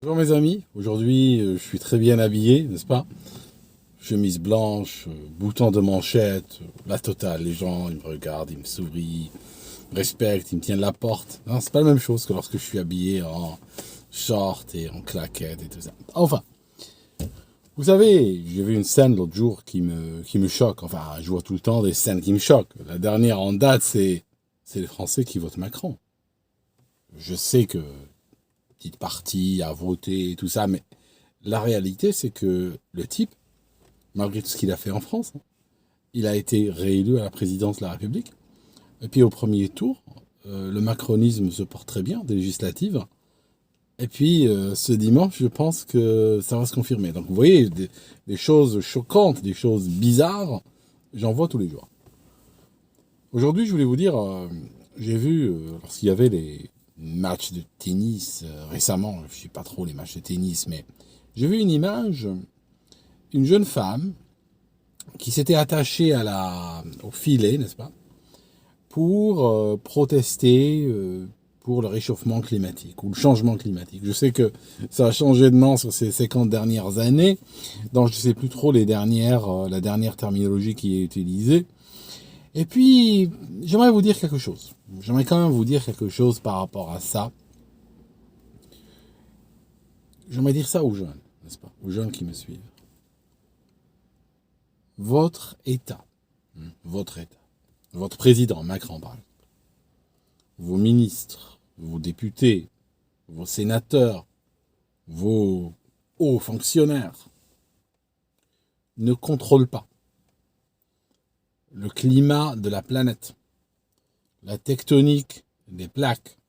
Bonjour mes amis, aujourd'hui je suis très bien habillé, n'est-ce pas? Chemise blanche, bouton de manchette, la totale. Les gens ils me regardent, ils me sourient, me respectent, ils me tiennent la porte. Non, c'est pas la même chose que lorsque je suis habillé en short et en claquette et tout ça. Enfin, vous savez, j'ai vu une scène l'autre jour qui me choque. Enfin, je vois tout le temps des scènes qui me choquent. La dernière en date, c'est les Français qui votent Macron. Je sais que petite partie à voter et tout ça, mais la réalité, c'est que le type, malgré tout ce qu'il a fait en France, il a été réélu à la présidence de la République. Et puis au premier tour, le macronisme se porte très bien, des législatives. Et puis ce dimanche, je pense que ça va se confirmer. Donc vous voyez, des choses choquantes, des choses bizarres, j'en vois tous les jours. Aujourd'hui, je voulais vous dire, j'ai vu, lorsqu'il y avait les matchs de tennis récemment, je ne sais pas trop les matchs de tennis, mais j'ai vu une image, une jeune femme qui s'était attachée au filet, n'est-ce pas, pour protester pour le réchauffement climatique ou le changement climatique. Je sais que ça a changé de nom sur ces 50 dernières années, donc je ne sais plus trop la dernière terminologie qui est utilisée. Et puis, j'aimerais vous dire quelque chose. J'aimerais quand même vous dire quelque chose par rapport à ça. J'aimerais dire ça aux jeunes, n'est-ce pas, aux jeunes qui me suivent. Votre État, votre président, Macron par exemple, vos ministres, vos députés, vos sénateurs, vos hauts fonctionnaires ne contrôlent pas le climat de la planète, la tectonique des plaques,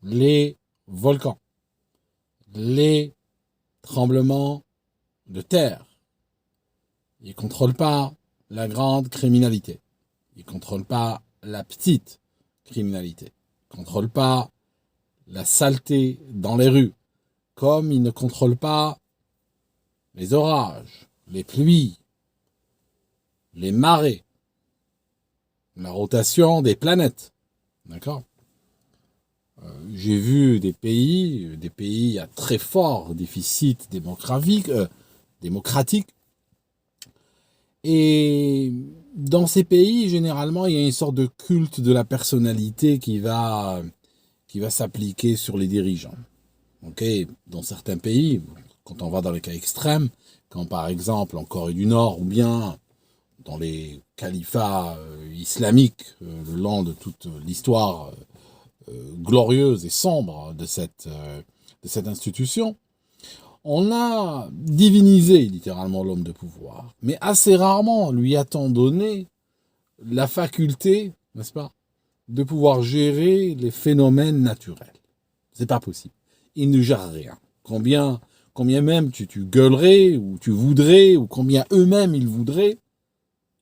les volcans, les tremblements de terre. Ils ne contrôlent pas la grande criminalité. Ils ne contrôlent pas la petite criminalité. Ils ne contrôlent pas la saleté dans les rues. Comme ils ne contrôlent pas les orages, les pluies, les marées, la rotation des planètes. D'accord? J'ai vu des pays à très fort déficit démocratique. Et dans ces pays, généralement, il y a une sorte de culte de la personnalité qui va s'appliquer sur les dirigeants. Okay, dans certains pays, quand on va dans les cas extrêmes, quand par exemple en Corée du Nord ou bien dans les califats islamiques, le long de toute l'histoire glorieuse et sombre de cette institution, on a divinisé littéralement l'homme de pouvoir, mais assez rarement lui a-t-on donné la faculté, n'est-ce pas, de pouvoir gérer les phénomènes naturels. C'est pas possible. Il ne gère rien. Combien même tu gueulerais, ou tu voudrais, ou combien eux-mêmes ils voudraient,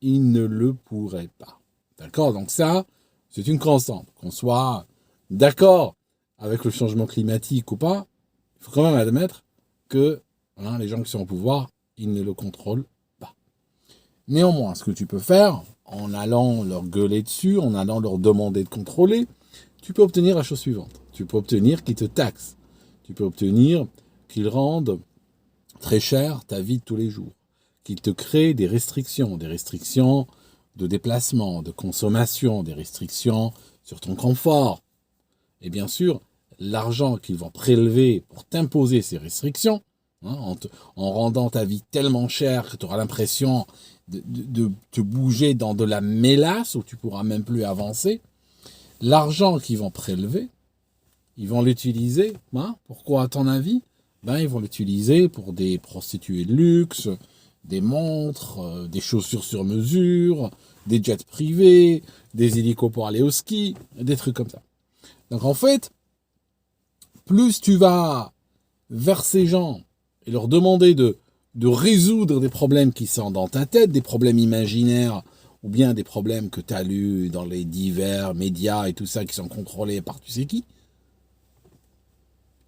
ils ne le pourraient pas. D'accord? Donc ça, c'est une constante. Qu'on soit d'accord avec le changement climatique ou pas, il faut quand même admettre que les gens qui sont au pouvoir, ils ne le contrôlent pas. Néanmoins, ce que tu peux faire, en allant leur gueuler dessus, en allant leur demander de contrôler, tu peux obtenir la chose suivante. Tu peux obtenir qu'ils te taxent. Tu peux obtenir qu'ils rendent très cher ta vie de tous les jours. Qu'ils te créent des restrictions de déplacement, de consommation, des restrictions sur ton confort. Et bien sûr, l'argent qu'ils vont prélever pour t'imposer ces restrictions, en rendant ta vie tellement chère que tu auras l'impression de te bouger dans de la mélasse où tu pourras même plus avancer, l'argent qu'ils vont prélever, ils vont l'utiliser, pourquoi à ton avis? Ils vont l'utiliser pour des prostituées de luxe, des montres, des chaussures sur mesure, des jets privés, des hélicos pour aller au ski, des trucs comme ça. Donc en fait, plus tu vas vers ces gens et leur demander de résoudre des problèmes qui sont dans ta tête, des problèmes imaginaires, ou bien des problèmes que tu as lus dans les divers médias et tout ça qui sont contrôlés par tu sais qui,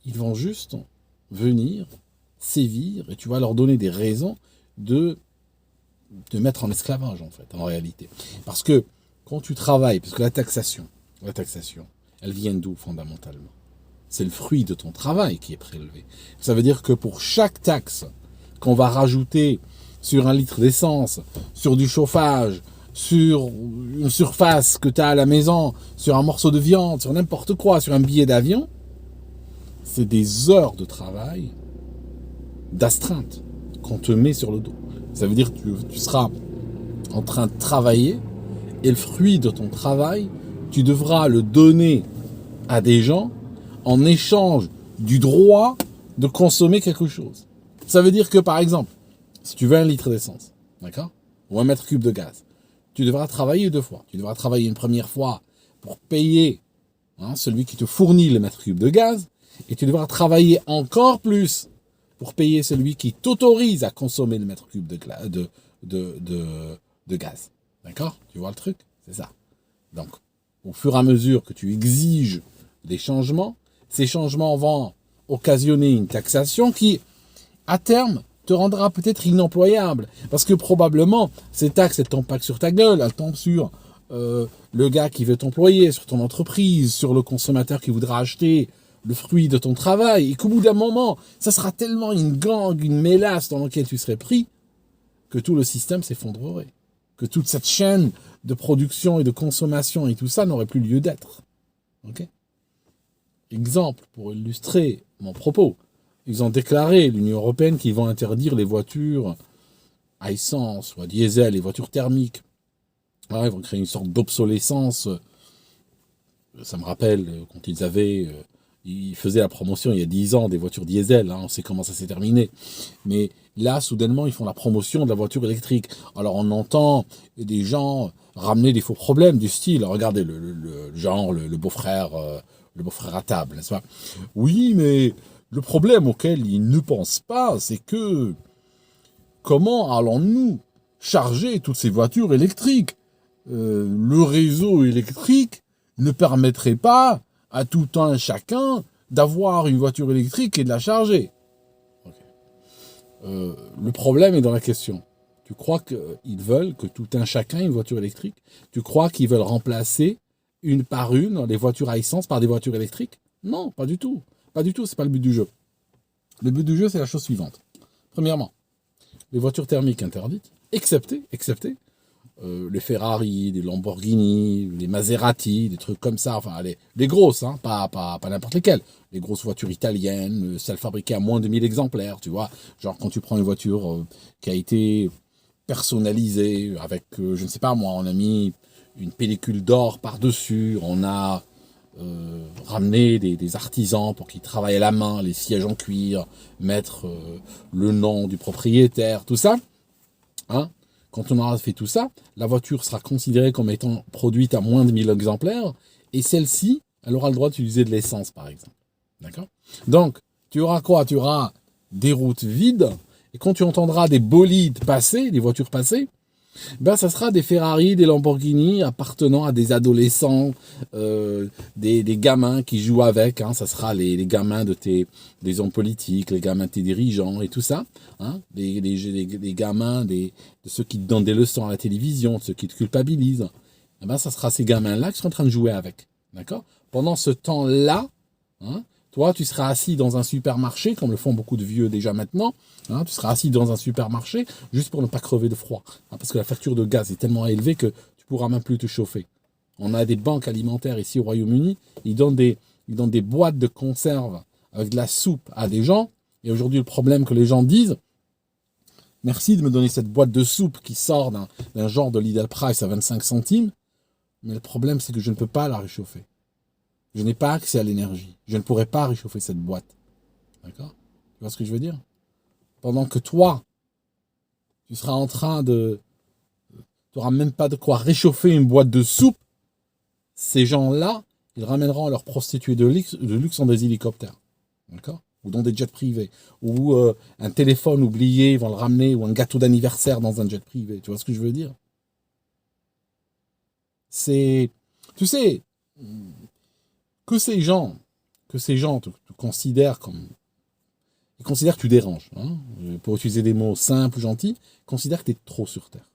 ils vont juste venir, sévir, et tu vas leur donner des raisons de te mettre en esclavage, en fait, en réalité. Parce que quand tu travailles, parce que la taxation, elle vient d'où, fondamentalement? c'est le fruit de ton travail qui est prélevé. Ça veut dire que pour chaque taxe qu'on va rajouter sur un litre d'essence, sur du chauffage, sur une surface que tu as à la maison, sur un morceau de viande, sur n'importe quoi, sur un billet d'avion, c'est des heures de travail, d'astreinte qu'on te met sur le dos. Ça veut dire que tu seras en train de travailler et le fruit de ton travail, tu devras le donner à des gens en échange du droit de consommer quelque chose. Ça veut dire que, par exemple, si tu veux un litre d'essence, d'accord, ou un mètre cube de gaz, tu devras travailler 2 fois. Tu devras travailler une première fois pour payer celui qui te fournit le mètre cube de gaz, et tu devras travailler encore plus pour payer celui qui t'autorise à consommer le mètre cube de gaz. D'accord? Tu vois le truc? C'est ça. Donc, au fur et à mesure que tu exiges des changements, ces changements vont occasionner une taxation qui, à terme, te rendra peut-être inemployable. Parce que probablement, ces taxes, elles tombent pas que sur ta gueule, elles tombent sur le gars qui veut t'employer, sur ton entreprise, sur le consommateur qui voudra acheter le fruit de ton travail, et qu'au bout d'un moment, ça sera tellement une gangue, une mélasse dans laquelle tu serais pris, que tout le système s'effondrerait. Que toute cette chaîne de production et de consommation et tout ça n'aurait plus lieu d'être. Ok ? Exemple, pour illustrer mon propos, ils ont déclaré, l'Union européenne, qu'ils vont interdire les voitures à essence ou à diesel, les voitures thermiques. Alors, ils vont créer une sorte d'obsolescence. Ça me rappelle quand ils faisaient la promotion il y a 10 ans des voitures diesel, on sait comment ça s'est terminé. Mais là, soudainement, ils font la promotion de la voiture électrique. Alors on entend des gens ramener des faux problèmes du style, regardez le beau-frère à table, n'est-ce pas? Oui, mais le problème auquel ils ne pensent pas, c'est que comment allons-nous charger toutes ces voitures électriques? Le réseau électrique ne permettrait pas à tout un chacun d'avoir une voiture électrique et de la charger. Okay. Le problème est dans la question. Tu crois qu'ils veulent que tout un chacun ait une voiture électrique? Tu crois qu'ils veulent remplacer une par une les voitures à essence par des voitures électriques? Non, pas du tout. Pas du tout, c'est pas le but du jeu. Le but du jeu, c'est la chose suivante. Premièrement, les voitures thermiques interdites, excepté les Ferrari, les Lamborghini, les Maserati, des trucs comme ça, enfin les grosses, pas n'importe lesquelles. Les grosses voitures italiennes, celles fabriquées à moins de 1000 exemplaires, tu vois. Genre quand tu prends une voiture qui a été personnalisée avec, je ne sais pas moi, on a mis une pellicule d'or par-dessus, on a ramené des artisans pour qu'ils travaillent à la main, les sièges en cuir, mettre le nom du propriétaire, tout ça, Quand on aura fait tout ça, la voiture sera considérée comme étant produite à moins de 1000 exemplaires, et celle-ci, elle aura le droit d'utiliser de l'essence, par exemple. D'accord ? Donc, tu auras quoi ? Tu auras des routes vides, et quand tu entendras des bolides passer, des voitures passer, ça sera des Ferrari, des Lamborghini appartenant à des adolescents, des gamins qui jouent avec. Ça sera les gamins des hommes politiques, les gamins de tes dirigeants et tout ça. Les gamins de ceux qui te donnent des leçons à la télévision, de ceux qui te culpabilisent. Ça sera ces gamins-là qui sont en train de jouer avec. D'accord ? Pendant ce temps-là, toi, tu seras assis dans un supermarché, comme le font beaucoup de vieux déjà maintenant. Tu seras assis dans un supermarché juste pour ne pas crever de froid. Parce que la facture de gaz est tellement élevée que tu pourras même plus te chauffer. On a des banques alimentaires ici au Royaume-Uni. Ils donnent des boîtes de conserve avec de la soupe à des gens. Et aujourd'hui, le problème que les gens disent, merci de me donner cette boîte de soupe qui sort d'un genre de Lidl Price à 25 centimes. Mais le problème, c'est que je ne peux pas la réchauffer. Je n'ai pas accès à l'énergie. Je ne pourrai pas réchauffer cette boîte. D'accord ? Tu vois ce que je veux dire ? Pendant que toi, tu seras en train tu n'auras même pas de quoi réchauffer une boîte de soupe, ces gens-là, ils ramèneront leurs prostituées de luxe dans des hélicoptères. D'accord ? Ou dans des jets privés. Ou un téléphone oublié, ils vont le ramener, ou un gâteau d'anniversaire dans un jet privé. Tu vois ce que je veux dire ? Tu sais, que ces gens te considèrent comme... Ils considèrent que tu déranges. Pour utiliser des mots simples, gentils, ils considèrent que tu es trop sur Terre.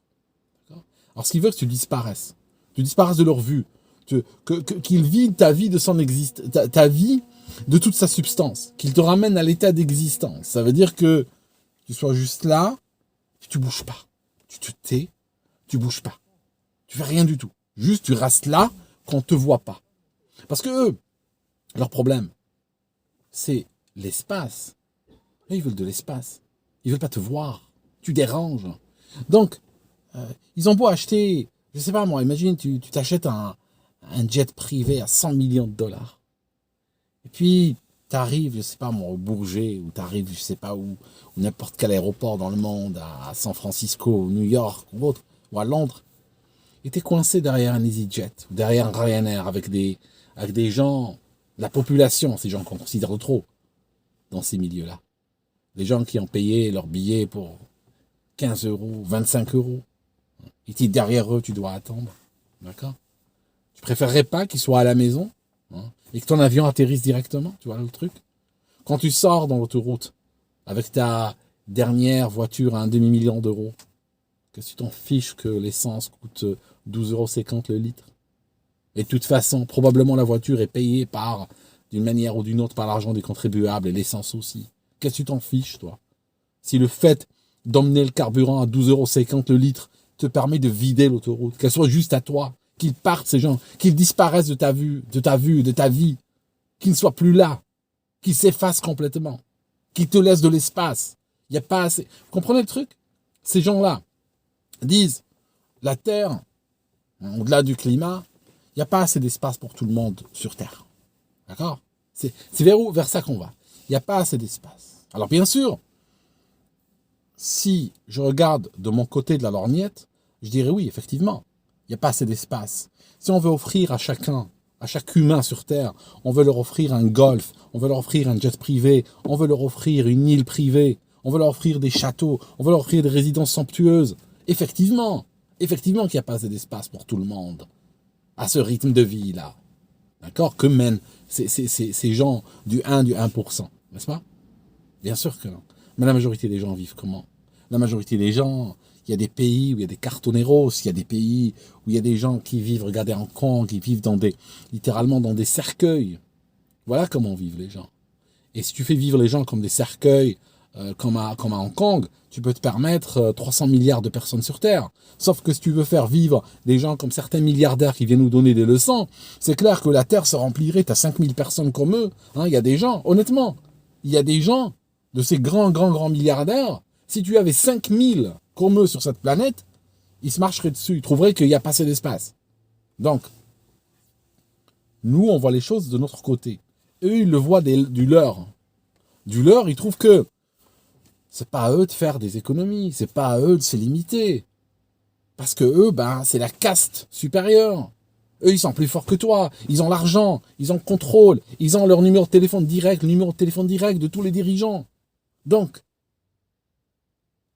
D'accord ? Alors, ce qu'ils veulent, c'est que tu disparaisses. Tu disparaisses de leur vue. Qu'ils vivent ta vie de son existence. Ta vie de toute sa substance, qu'il te ramène à l'état d'existence. Ça veut dire que tu sois juste là, tu bouges pas. Tu te tais, tu bouges pas. Tu fais rien du tout. Juste, tu restes là qu'on te voit pas. Parce que eux, leur problème, c'est l'espace. Eux, ils veulent de l'espace. Ils veulent pas te voir. Tu déranges. Donc, ils ont beau acheter, je sais pas moi, imagine, tu t'achètes un jet privé à 100 millions de dollars. Et puis, tu arrives, je sais pas moi, au Bourget, ou tu arrives, je sais pas où, ou n'importe quel aéroport dans le monde, à San Francisco, ou New York, ou autre, ou à Londres, et tu es coincé derrière un EasyJet, ou derrière un Ryanair, avec des gens, la population, ces gens qu'on considère de trop, dans ces milieux-là. Des gens qui ont payé leur billet pour 15 euros, 25 euros. Et derrière eux, tu dois attendre. D'accord? Tu préférerais pas qu'ils soient à la maison, hein, et que ton avion atterrisse directement, tu vois le truc? Quand tu sors dans l'autoroute avec ta dernière voiture à un demi-million d'euros, que tu t'en fiches que l'essence coûte 12,50 € le litre. Et de toute façon, probablement la voiture est payée d'une manière ou d'une autre, par l'argent des contribuables et l'essence aussi. Qu'est-ce que tu t'en fiches, toi? Si le fait d'emmener le carburant à 12,50 € le litre te permet de vider l'autoroute, qu'elle soit juste à toi, qu'ils partent ces gens, qu'ils disparaissent de ta vue, de ta vie, qu'ils ne soient plus là, qu'ils s'effacent complètement, qu'ils te laissent de l'espace. Il n'y a pas assez. Vous comprenez le truc? Ces gens-là disent, la Terre, au-delà du climat, il n'y a pas assez d'espace pour tout le monde sur Terre. D'accord? C'est vers ça qu'on va. Il n'y a pas assez d'espace. Alors bien sûr, si je regarde de mon côté de la lorgnette, je dirais oui, effectivement, il n'y a pas assez d'espace. Si on veut offrir à chacun, à chaque humain sur Terre, on veut leur offrir un golf, on veut leur offrir un jet privé, on veut leur offrir une île privée, on veut leur offrir des châteaux, on veut leur offrir des résidences somptueuses. Effectivement qu'il n'y a pas assez d'espace pour tout le monde, à ce rythme de vie-là. D'accord? Que mènent ces gens du 1%, n'est-ce pas? Bien sûr que non. Mais la majorité des gens vivent comment? La majorité des gens, il y a des pays où il y a des cartoneros, il y a des pays où il y a des gens qui vivent, regardez Hong Kong, qui vivent littéralement dans des cercueils. Voilà comment vivent les gens. Et si tu fais vivre les gens comme des cercueils, comme à Hong Kong, tu peux te permettre 300 milliards de personnes sur Terre. Sauf que si tu veux faire vivre des gens comme certains milliardaires qui viennent nous donner des leçons, c'est clair que la Terre se remplirait, tu as 5000 personnes comme eux. Hein, il y a des gens, honnêtement, il y a des gens de ces grands milliardaires, si tu avais 5000 comme eux sur cette planète, ils se marcheraient dessus, ils trouveraient qu'il n'y a pas assez d'espace. Donc, nous, on voit les choses de notre côté. Eux, ils le voient du leur. Du leur, ils trouvent que c'est pas à eux de faire des économies, c'est pas à eux de se limiter. Parce que eux, c'est la caste supérieure. Eux, ils sont plus forts que toi. Ils ont l'argent, ils ont le contrôle, ils ont leur numéro de téléphone direct, le numéro de téléphone direct de tous les dirigeants. Donc,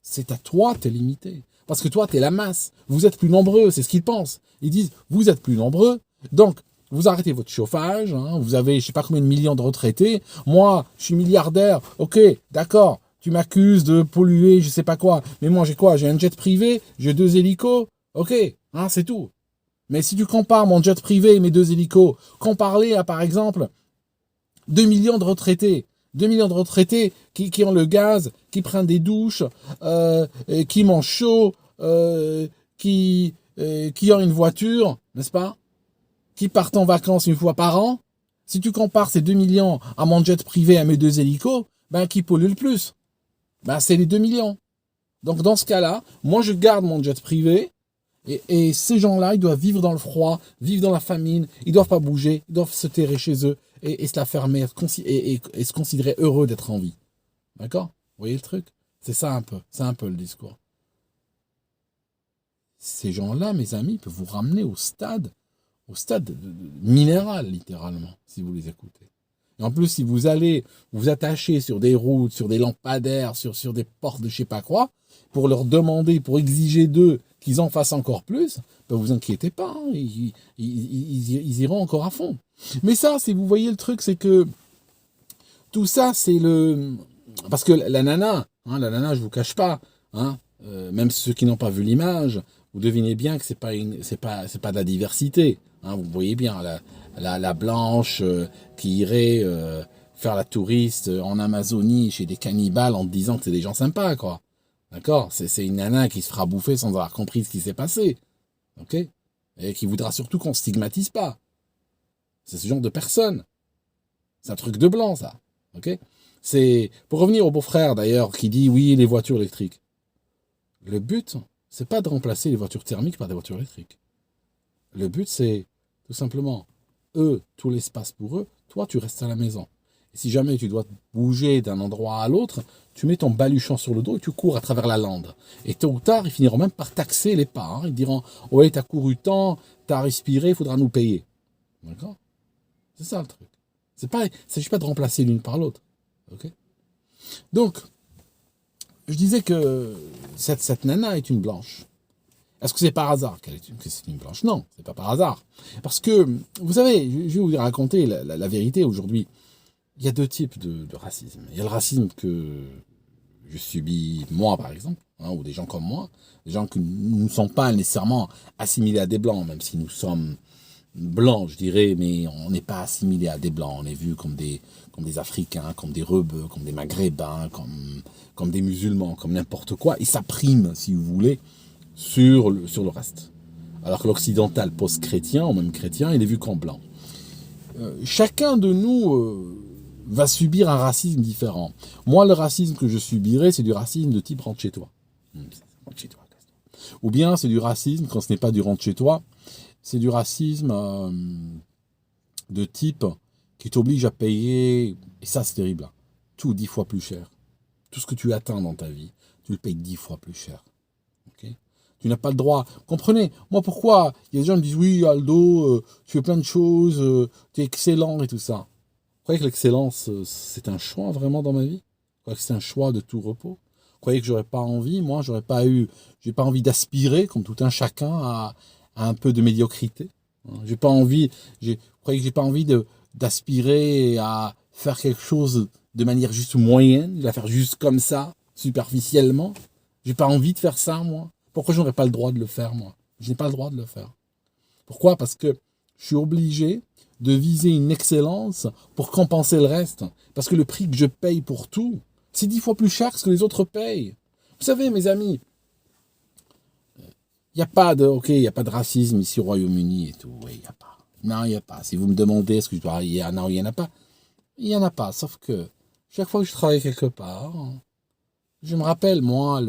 c'est à toi de te limiter. Parce que toi, tu es la masse. Vous êtes plus nombreux, c'est ce qu'ils pensent. Ils disent, vous êtes plus nombreux, donc vous arrêtez votre chauffage, hein, vous avez je sais pas combien de millions de retraités. Moi, je suis milliardaire, ok, d'accord. Tu m'accuses de polluer, je sais pas quoi. Mais moi, j'ai quoi? J'ai un jet privé, j'ai 2 hélicos. Ok, hein, c'est tout. Mais si tu compares mon jet privé et mes 2 hélicos, comparez à, par exemple, 2 millions de retraités. 2 millions de retraités qui ont le gaz, qui prennent des douches, qui mangent chaud, qui ont une voiture, n'est-ce pas? Qui partent en vacances une fois par an. Si tu compares ces 2 millions à mon jet privé, à mes 2 hélicos, qui pollue le plus? C'est les 2 millions. Donc dans ce cas-là, moi je garde mon jet privé et ces gens-là, ils doivent vivre dans le froid, vivre dans la famine, ils doivent pas bouger, ils doivent se terrer chez eux et se la fermer et se considérer heureux d'être en vie. D'accord? Vous voyez le truc? C'est ça un peu. C'est un peu le discours. Ces gens-là, mes amis, peuvent vous ramener au stade minéral, littéralement, si vous les écoutez. Et en plus, si vous allez vous attacher sur des routes, sur des lampadaires, sur des portes de je sais pas quoi, pour leur demander, pour exiger d'eux qu'ils en fassent encore plus, vous inquiétez pas, hein, ils iront encore à fond. Mais ça, si vous voyez le truc, c'est que tout ça, c'est le... Parce que la nana, je vous cache pas, hein, même ceux qui n'ont pas vu l'image, vous devinez bien que c'est pas de la diversité. Hein, vous voyez bien, la blanche qui irait faire la touriste en Amazonie chez des cannibales en te disant que c'est des gens sympas, quoi. D'accord? C'est une nana qui se fera bouffer sans avoir compris ce qui s'est passé. Ok? Et qui voudra surtout qu'on ne stigmatise pas. C'est ce genre de personne. C'est un truc de blanc, ça. Ok? C'est pour revenir au beau-frère d'ailleurs qui dit oui, les voitures électriques. Le but, c'est pas de remplacer les voitures thermiques par des voitures électriques. Le but, c'est tout simplement, eux, tout l'espace pour eux, toi, tu restes à la maison. Et si jamais tu dois bouger d'un endroit à l'autre, tu mets ton baluchon sur le dos et tu cours à travers la lande. Et tôt ou tard, ils finiront même par taxer les pas. Hein. Ils diront, ouais, t'as couru tant, t'as respiré, il faudra nous payer. D'accord? C'est ça le truc. Il ne s'agit pas de remplacer l'une par l'autre. Okay, donc, je disais que cette nana est une blanche. Est-ce que c'est par hasard que c'est une blanche? Non, c'est pas par hasard. Parce que, vous savez, je vais vous raconter la vérité aujourd'hui. Il y a deux types de racisme. Il y a le racisme que je subis, moi par exemple, hein, ou des gens comme moi, des gens qui ne sont pas nécessairement assimilés à des blancs, même si nous sommes blancs, je dirais, mais on n'est pas assimilés à des blancs. On est vus comme des Africains, comme des rebeux, comme des Maghrébins, comme des musulmans, comme n'importe quoi. Et ça prime, si vous voulez, sur le reste. Alors que l'occidental post-chrétien, ou même chrétien, il est vu qu'en blanc. Chacun de nous va subir un racisme différent. Moi, le racisme que je subirai, c'est du racisme de type rentre chez toi. Rentre chez toi. Ou bien c'est du racisme, quand ce n'est pas du rentre chez toi, c'est du racisme de type qui t'oblige à payer, et ça c'est terrible, hein, tout 10 fois plus cher. Tout ce que tu atteins dans ta vie, tu le payes 10 fois plus cher. Okay, tu n'as pas le droit. Comprenez, moi pourquoi il y a des gens qui me disent oui Aldo, tu fais plein de choses, tu es excellent et tout ça. Vous croyez que l'excellence, c'est un choix vraiment dans ma vie? Vous croyez que c'est un choix de tout repos? Vous croyez que j'aurais pas envie, moi, j'ai pas envie d'aspirer, comme tout un chacun, à un peu de médiocrité? J'ai pas envie, vous croyez que j'ai pas envie d'aspirer à faire quelque chose de manière juste moyenne, de la faire juste comme ça, superficiellement? J'ai pas envie de faire ça, moi. Pourquoi je n'aurais pas le droit de le faire, moi? Je n'ai pas le droit de le faire. Pourquoi? Parce que je suis obligé de viser une excellence pour compenser le reste. Parce que le prix que je paye pour tout, c'est 10 fois plus cher que ce que les autres payent. Vous savez, mes amis, il n'y a pas de racisme ici au Royaume-Uni et tout. Oui, il n'y a pas. Non, il n'y a pas. Si vous me demandez est-ce que je dois, il y en a ou il n'y en a pas, il n'y en a pas. Sauf que chaque fois que je travaille quelque part, je me rappelle, moi,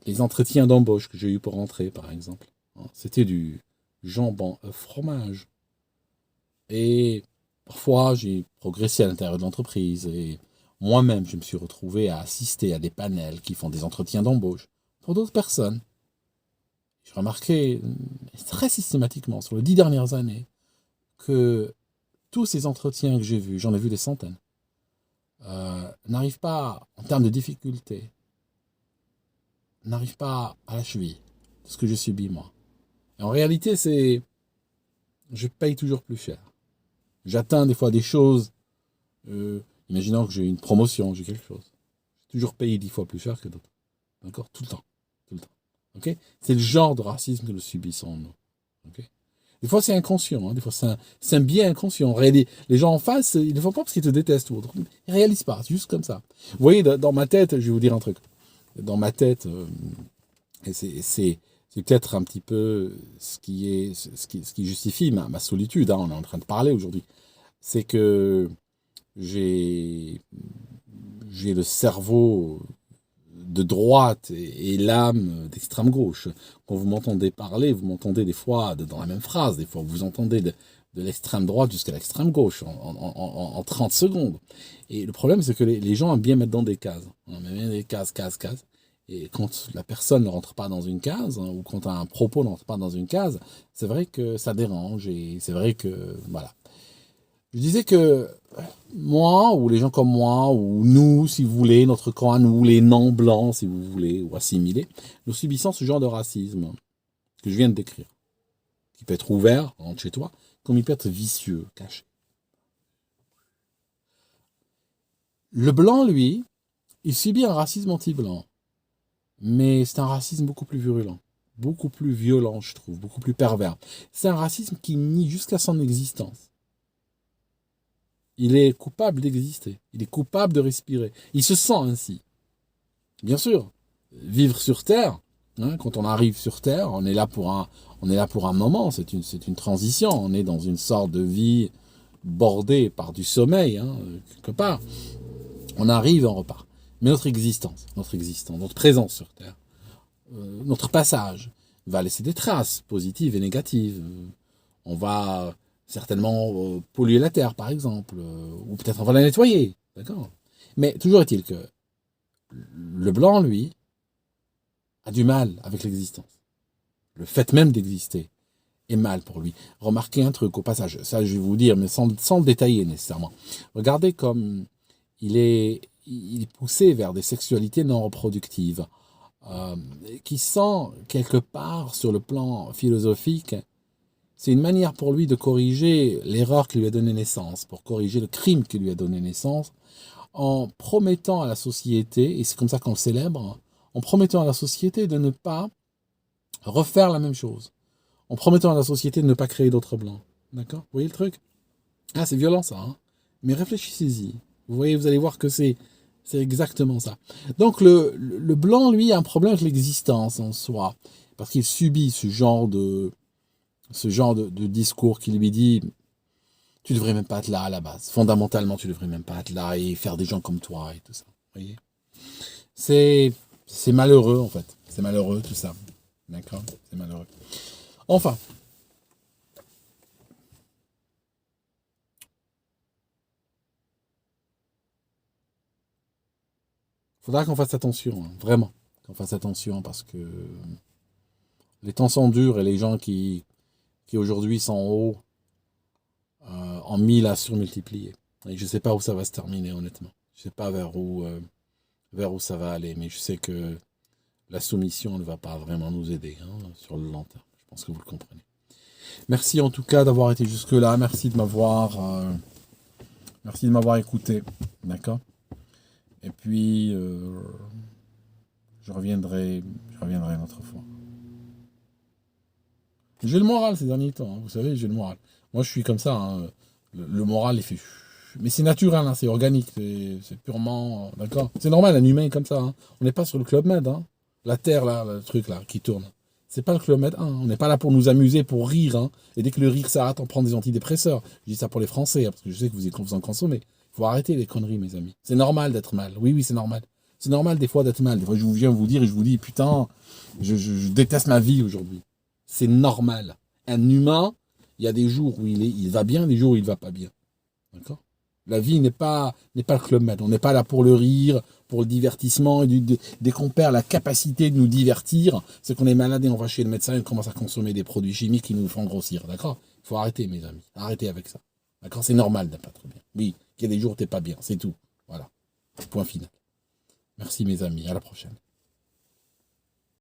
les entretiens d'embauche que j'ai eu pour rentrer, par exemple. C'était du jambon fromage. Et parfois, j'ai progressé à l'intérieur de l'entreprise et moi-même, je me suis retrouvé à assister à des panels qui font des entretiens d'embauche pour d'autres personnes. J'ai remarqué très systématiquement sur les 10 dernières années que tous ces entretiens que j'ai vus, j'en ai vu des centaines, n'arrivent pas, en termes de difficulté, n'arrivent pas à la cheville de ce que j'ai subi moi. Et en réalité, je paye toujours plus cher. J'atteins des fois des choses, imaginons que j'ai une promotion, j'ai quelque chose. J'ai toujours payé 10 fois plus cher que d'autres. D'accord? Tout le temps. Tout le temps. Ok? C'est le genre de racisme que nous subissons, nous. Ok? Des fois, c'est inconscient. Hein? Des fois, c'est un biais inconscient. Les gens en face, ils ne le font pas parce qu'ils te détestent ou autre. Ils ne réalisent pas. C'est juste comme ça. Vous voyez, dans ma tête, je vais vous dire un truc. Dans ma tête, et c'est peut-être un petit peu ce qui justifie ma solitude. Hein? On est en train de parler aujourd'hui. C'est que j'ai le cerveau de droite et l'âme d'extrême gauche. Quand vous m'entendez parler, vous m'entendez des fois dans la même phrase, des fois vous entendez de l'extrême droite jusqu'à l'extrême gauche en 30 secondes. Et le problème, c'est que les gens aiment bien mettre dans des cases. On met bien des cases. Et quand la personne ne rentre pas dans une case, hein, ou quand un propos ne rentre pas dans une case, c'est vrai que ça dérange et c'est vrai que, voilà. Je disais que moi, ou les gens comme moi, ou nous, si vous voulez, notre camp à nous, les non-blancs, si vous voulez, ou assimilés, nous subissons ce genre de racisme que je viens de décrire, qui peut être ouvert, rentre chez toi, comme il peut être vicieux, caché. Le blanc, lui, il subit un racisme anti-blanc, mais c'est un racisme beaucoup plus virulent, beaucoup plus violent, je trouve, beaucoup plus pervers. C'est un racisme qui nie jusqu'à son existence. Il est coupable d'exister, il est coupable de respirer. Il se sent ainsi. Bien sûr, vivre sur Terre, hein, quand on arrive sur Terre, on est là pour un moment, c'est une transition, on est dans une sorte de vie bordée par du sommeil, hein, quelque part. On arrive et on repart. Mais notre existence, notre présence sur Terre, notre passage va laisser des traces positives et négatives. On va certainement polluer la Terre, par exemple, ou peut-être on va la nettoyer, d'accord. Mais toujours est-il que le blanc, lui, a du mal avec l'existence. Le fait même d'exister est mal pour lui. Remarquez un truc au passage, ça je vais vous dire, mais sans le détailler nécessairement. Regardez comme il est poussé vers des sexualités non reproductives, qui sent quelque part sur le plan philosophique, c'est une manière pour lui de corriger l'erreur qui lui a donné naissance, pour corriger le crime qui lui a donné naissance, en promettant à la société, et c'est comme ça qu'on le célèbre, en promettant à la société de ne pas refaire la même chose, en promettant à la société de ne pas créer d'autres blancs. D'accord? Vous voyez le truc? Ah, c'est violent ça, hein? Mais réfléchissez-y. Vous voyez, vous allez voir que c'est exactement ça. Donc le blanc, lui, a un problème avec l'existence en soi, parce qu'il subit ce genre de discours qui lui dit tu devrais même pas être là à la base. Fondamentalement, tu devrais même pas être là et faire des gens comme toi et tout ça. Vous voyez? C'est malheureux en fait. C'est malheureux tout ça. D'accord? C'est malheureux. Enfin. Faudra qu'on fasse attention, hein, vraiment. Qu'on fasse attention parce que les temps sont durs et les gens qui aujourd'hui sont en haut en mille à surmultiplier. Et je ne sais pas où ça va se terminer, honnêtement. Je ne sais pas vers où ça va aller, mais je sais que la soumission ne va pas vraiment nous aider, hein, sur le long terme. Je pense que vous le comprenez. Merci en tout cas d'avoir été jusque-là. Merci de m'avoir écouté. D'accord? Et puis, je reviendrai une autre fois. J'ai le moral ces derniers temps, hein, vous savez, j'ai le moral. Moi, je suis comme ça, hein, le moral, il fait... Mais c'est naturel, hein, c'est organique, c'est purement... D'accord? C'est normal, un humain est comme ça. Hein. On n'est pas sur le Club Med, hein. La Terre, là, le truc là, qui tourne. C'est pas le Club Med 1. On n'est pas là pour nous amuser, pour rire. Hein. Et dès que le rire s'arrête, on prend des antidépresseurs. Je dis ça pour les Français, hein, parce que je sais que vous en consommez. Il faut arrêter les conneries, mes amis. C'est normal d'être mal. Oui, c'est normal. C'est normal des fois d'être mal. Des fois, je viens vous dire et je vous dis, putain, je déteste ma vie aujourd'hui. C'est normal. Un humain, il y a des jours où il va bien, des jours où il va pas bien. D'accord? La vie n'est pas le Club Med. On n'est pas là pour le rire, pour le divertissement. Et dès qu'on perd la capacité de nous divertir, c'est qu'on est malade et on va chez le médecin et on commence à consommer des produits chimiques qui nous font grossir. D'accord? Il faut arrêter, mes amis. Arrêtez avec ça. D'accord? C'est normal d'être pas très bien. Oui, qu'il y a des jours où t'es pas bien. C'est tout. Voilà. Point final. Merci, mes amis. À la prochaine.